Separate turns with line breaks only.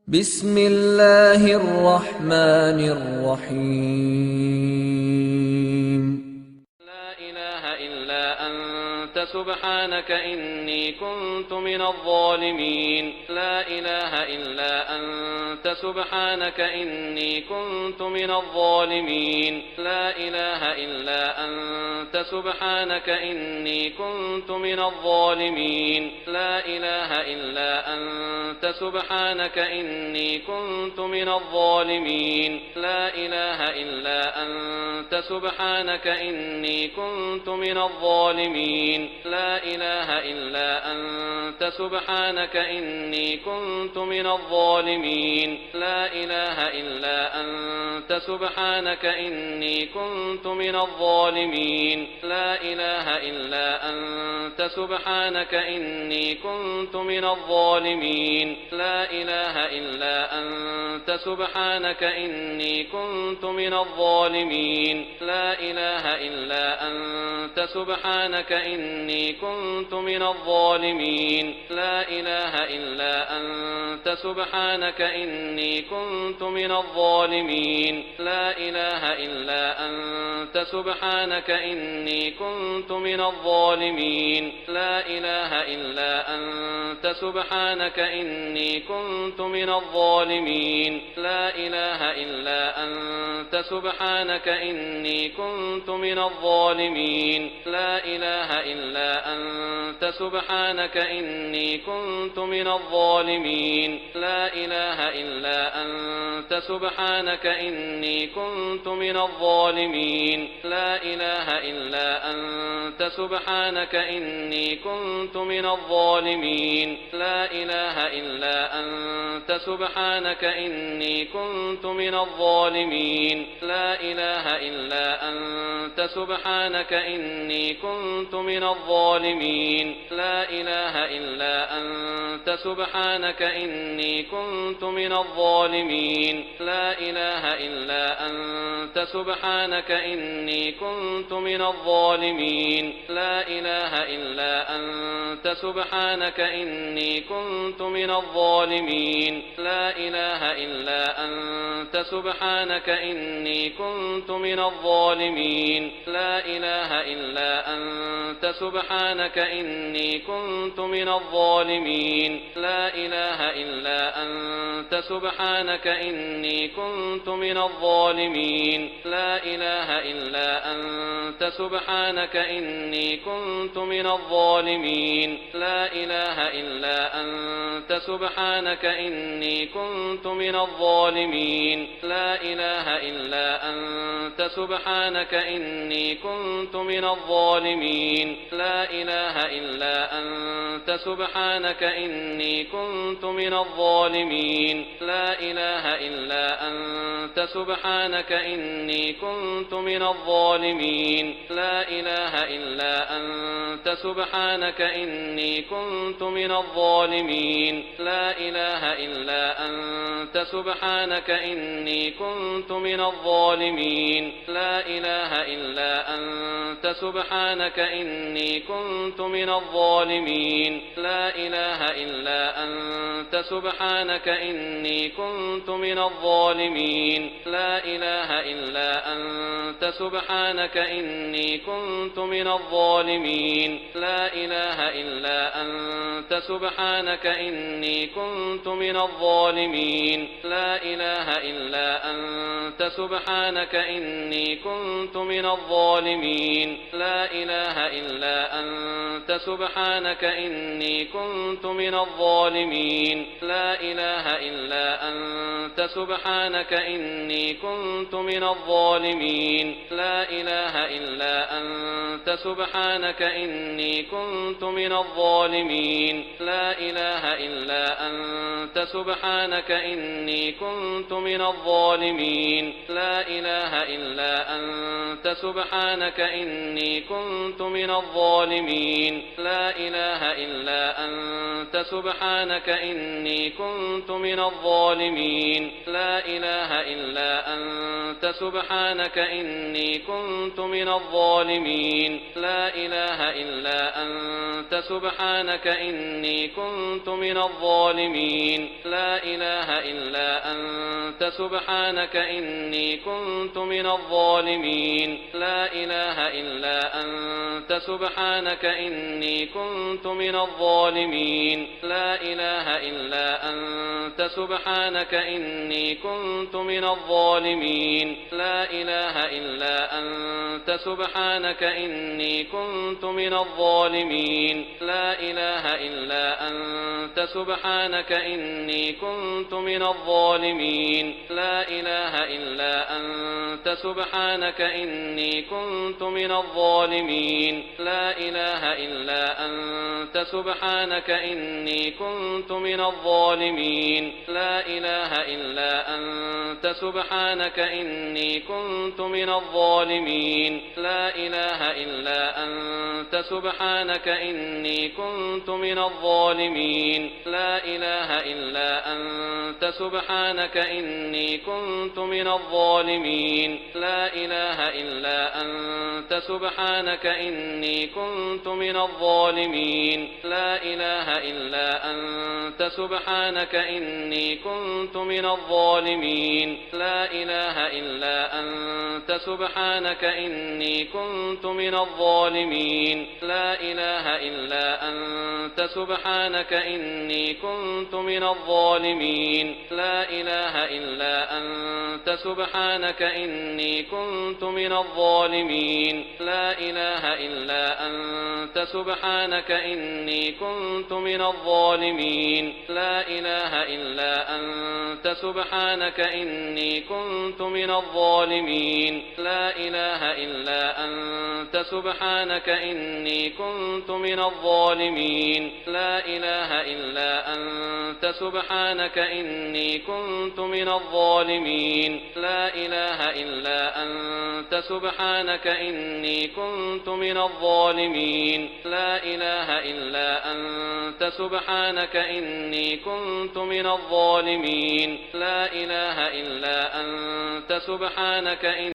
بسم الله الرحمن الرحيم.
لا إله إلا أنت سبحانك إني كنت من الظالمين. لا إله إلا أنت سبحانك إني كنت من الظالمين. لا إله إلا أنت سبحانك إني كنت من الظالمين. لا إله إلا أنت سبحانك إني كنت من الظالمين. لا إله إلا أنت سبحانك إني كنت من الظالمين. لا إله إلا أنت سبحانك إني كنت من الظالمين. لا إله إلا أنت سبحانك إني كنت من الظالمين. لا إله إلا أنت سبحانك إني كنت من الظالمين. لا إله إلا أنت سبحانك إني كنت من الظالمين. لا إله إلا أنت سبحانك إني كنت من الظالمين. لا إله إلا أنت سبحانك إني كنت من الظالمين. لا إله إلا أنت سبحانك إني كنت من الظالمين. لا إله إلا أنت سبحانك إني كنت من الظالمين. لا إله إلا أنت سبحانك إني كنت من الظالمين. لا إله إلا أنت سبحانك إني كنت من الظالمين. لا إله إلا أنت سبحانك إني كنت من الظالمين. لا إله إلا أنت سبحانك إني كنت من الظالمين. لا إله إلا أنت سبحانك إني كنت من الظالمين. لا إله إلا أنت سبحانك إني كنت من الظالمين. لا إله إلا أنت سبحانك إني كنت من الظالمين. لا إله إلا أنت سبحانك إني كنت من الظالمين. لا إله إلا أنت سبحانك إني كنت من الظالمين. لا إله إلا أنت سبحانك إني كنت من الظالمين. لا إله إلا أنت سبحانك إني كنت من الظالمين. لا إله إلا أنت سبحانك إني كنت من الظالمين. لا إله إلا أنت سبحانك إني كنت من الظالمين. لا إله إلا أنت سبحانك إني كنت من الظالمين. لا إله إلا أنت سبحانك إني كنت من الظالمين. لا إله إلا أنت سبحانك إني كنت من الظالمين. لا إله إلا أنت سبحانك إني كنت من الظالمين. لا إله إلا أنت سبحانك إني كنت من الظالمين. لا إله إلا أنت سبحانك إني كنت من الظالمين. لا إله إلا أنت سبحانك إني كنت من الظالمين. لا إله إلا أنت سبحانك إني كنت من الظالمين. لا إله إلا أنت سبحانك إني كنت من الظالمين. لا إله إلا أنت سبحانك إني كنت من الظالمين. لا إله إلا أنت سبحانك إني كنت من الظالمين. لا إله إلا أنت سبحانك إني كنت من الظالمين. لا إله إلا أنت سبحانك إني كنت من الظالمين. لا إله إلا أنت سبحانك إني كنت من الظالمين. لا إله إلا أنت سبحانك إني كنت من الظالمين. لا إله إلا أنت سبحانك إني كنت من الظالمين. لا إله إلا أنت سبحانك إني كنت من الظالمين. لا إله إلا أنت سبحانك إني كنت من الظالمين لا إله إلا أنت سبحانك إني كنت من الظالمين لا إله إلا أنت سبحانك إني كنت من الظالمين لا إله إلا أنت سبحانك إني كنت من الظالمين لا إله إلا أنت سبحانك إني كنت من الظالمين لا إله إلا أنت سبحانك إني كنت من الظالمين لا إله إلا أنت سبحانك إني كنت من الظالمين لا إله إلا أنت سبحانك إني كنت من الظالمين لا إله إلا أنت سبحانك إني كنت من الظالمين لا إله إلا أنت سبحانك إني كنت من الظالمين لا إله إلا أنت سبحانك إني كنت من الظالمين لا إله إلا أنت سبحانك إني كنت من الظالمين لا إله إلا أنت سبحانك إني كنت من الظالمين لا إله إلا أنت سبحانك إني كنت من الظالمين لا إله إلا أنت سبحانك إني كنت من الظالمين لا إله إلا أنت سبحانك إني كنت من الظالمين لا إله إلا أنت سبحانك إني كنت من الظالمين لا إله إلا أنت سبحانك إني كنت من الظالمين لا إله إلا أنت سبحانك إني كنت من الظالمين لا إله إلا أنت سبحانك إني كنت من الظالمين لا إله إلا أنت سبحانك إني كنت من الظالمين لا إله إلا أنت سبحانك إني كنت من الظالمين لا إله إلا أنت سبحانك إني كنت من الظالمين لا إله إلا أنت سبحانك